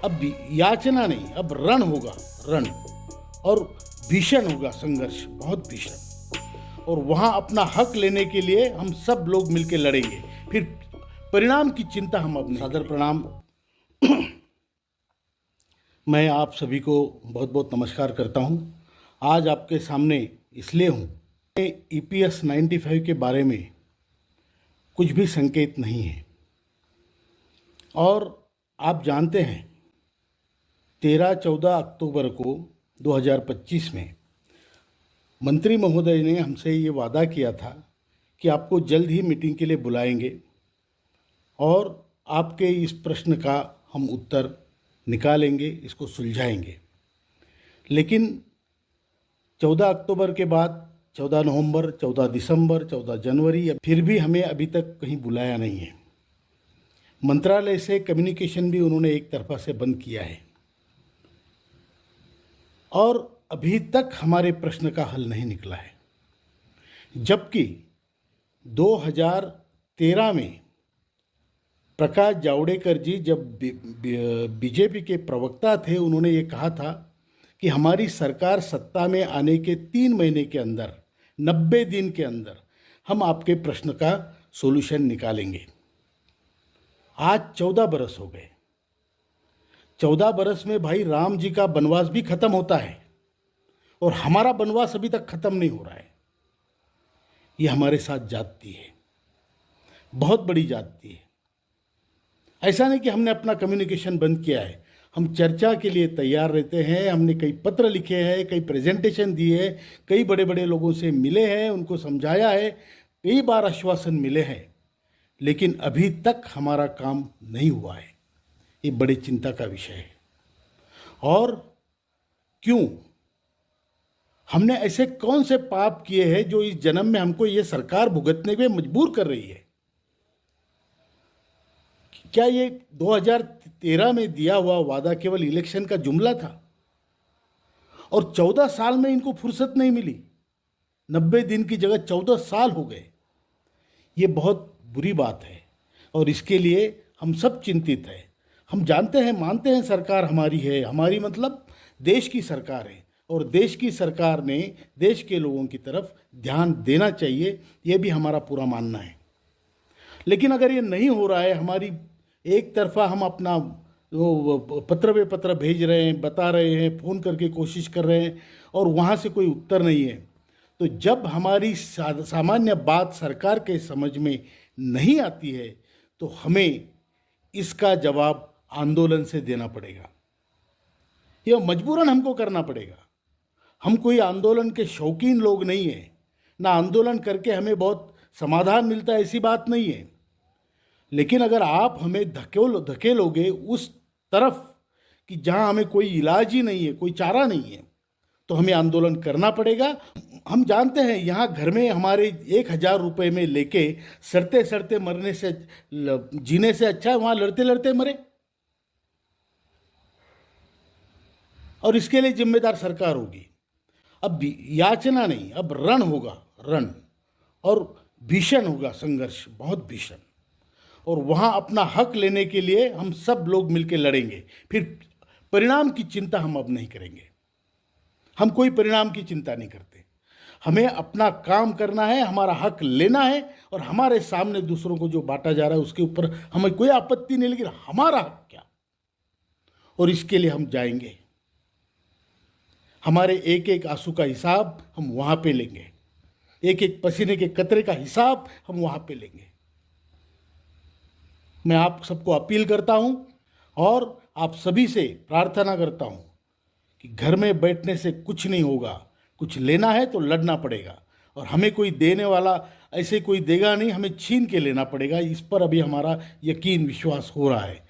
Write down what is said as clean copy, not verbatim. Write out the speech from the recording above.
अब याचना नहीं, अब रण होगा, रण। और भीषण होगा संघर्ष, बहुत भीषण। और वहाँ अपना हक लेने के लिए हम सब लोग मिलकर लड़ेंगे। फिर परिणाम की चिंता हम अब नहीं। सादर प्रणाम। मैं आप सभी को बहुत बहुत नमस्कार करता हूँ। आज आपके सामने इसलिए हूँ, EPS 95 के बारे में कुछ भी संकेत नहीं है। और आप जानते हैं 13-14 अक्टूबर को 2025 में मंत्री महोदय ने हमसे ये वादा किया था कि आपको जल्द ही मीटिंग के लिए बुलाएंगे और आपके इस प्रश्न का हम उत्तर निकालेंगे, इसको सुलझाएंगे। लेकिन 14 अक्टूबर के बाद 14 नवंबर, 14 दिसंबर, 14 जनवरी, फिर भी हमें अभी तक कहीं बुलाया नहीं है। मंत्रालय से कम्युनिकेशन भी उन्होंने एक तरफा से बंद किया है और अभी तक हमारे प्रश्न का हल नहीं निकला है। जबकि 2013 में प्रकाश जावड़ेकर जी जब बीजेपी के प्रवक्ता थे, उन्होंने ये कहा था कि हमारी सरकार सत्ता में आने के 3 महीने के अंदर, 90 दिन के अंदर हम आपके प्रश्न का सॉल्यूशन निकालेंगे। आज 14 बरस हो गए। 14 बरस में भाई राम जी का वनवास भी खत्म होता है और हमारा वनवास अभी तक खत्म नहीं हो रहा है। ये हमारे साथ जाती है, बहुत बड़ी जाती है। ऐसा नहीं कि हमने अपना कम्युनिकेशन बंद किया है, हम चर्चा के लिए तैयार रहते हैं। हमने कई पत्र लिखे हैं, कई प्रेजेंटेशन दिए हैं, कई बड़े बड़े लोगों से मिले हैं, उनको समझाया है, कई बार आश्वासन मिले हैं, लेकिन अभी तक हमारा काम नहीं हुआ है। ये बड़ी चिंता का विषय है। और क्यों? हमने ऐसे कौन से पाप किए हैं जो इस जन्म में हमको ये सरकार भुगतने में मजबूर कर रही है? क्या ये 2013 में दिया हुआ वादा केवल इलेक्शन का जुमला था? और 14 साल में इनको फुर्सत नहीं मिली। 90 दिन की जगह 14 साल हो गए। ये बहुत बुरी बात है और इसके लिए हम सब चिंतित हैं। हम जानते हैं, मानते हैं सरकार हमारी है, हमारी मतलब देश की सरकार है और देश की सरकार ने देश के लोगों की तरफ ध्यान देना चाहिए, ये भी हमारा पूरा मानना है। लेकिन अगर ये नहीं हो रहा है, हमारी एक तरफा हम अपना पत्र पे पत्र भेज रहे हैं, बता रहे हैं, फ़ोन करके कोशिश कर रहे हैं और वहाँ से कोई उत्तर नहीं है, तो जब हमारी सामान्य बात सरकार के समझ में नहीं आती है तो हमें इसका जवाब आंदोलन से देना पड़ेगा। यह मजबूरन हमको करना पड़ेगा। हम कोई आंदोलन के शौकीन लोग नहीं हैं, ना आंदोलन करके हमें बहुत समाधान मिलता है, ऐसी बात नहीं है। लेकिन अगर आप हमें धकेलोगे उस तरफ कि जहां हमें कोई इलाज ही नहीं है, कोई चारा नहीं है, तो हमें आंदोलन करना पड़ेगा। हम जानते हैं यहाँ घर में हमारे 1000 रुपये में लेके सड़ते सड़ते मरने से, जीने से अच्छा है वहाँ लड़ते लड़ते मरे। और इसके लिए जिम्मेदार सरकार होगी। अब याचना नहीं, अब रण होगा, रण। और भीषण होगा संघर्ष, बहुत भीषण। और वहाँ अपना हक लेने के लिए हम सब लोग मिलकर लड़ेंगे। फिर परिणाम की चिंता हम अब नहीं करेंगे। हम कोई परिणाम की चिंता नहीं करते। हमें अपना काम करना है, हमारा हक लेना है और हमारे सामने दूसरों को जो बांटा जा रहा है उसके ऊपर हमें कोई आपत्ति नहीं, लेकिन हमारा हक क्या? और इसके लिए हम जाएंगे। हमारे एक एक आंसू का हिसाब हम वहाँ पे लेंगे, एक एक पसीने के कतरे का हिसाब हम वहाँ पे लेंगे। मैं आप सबको अपील करता हूँ और आप सभी से प्रार्थना करता हूँ कि घर में बैठने से कुछ नहीं होगा, कुछ लेना है तो लड़ना पड़ेगा। और हमें कोई देने वाला ऐसे कोई देगा नहीं, हमें छीन के लेना पड़ेगा। इस पर अभी हमारा यकीन, विश्वास हो रहा है।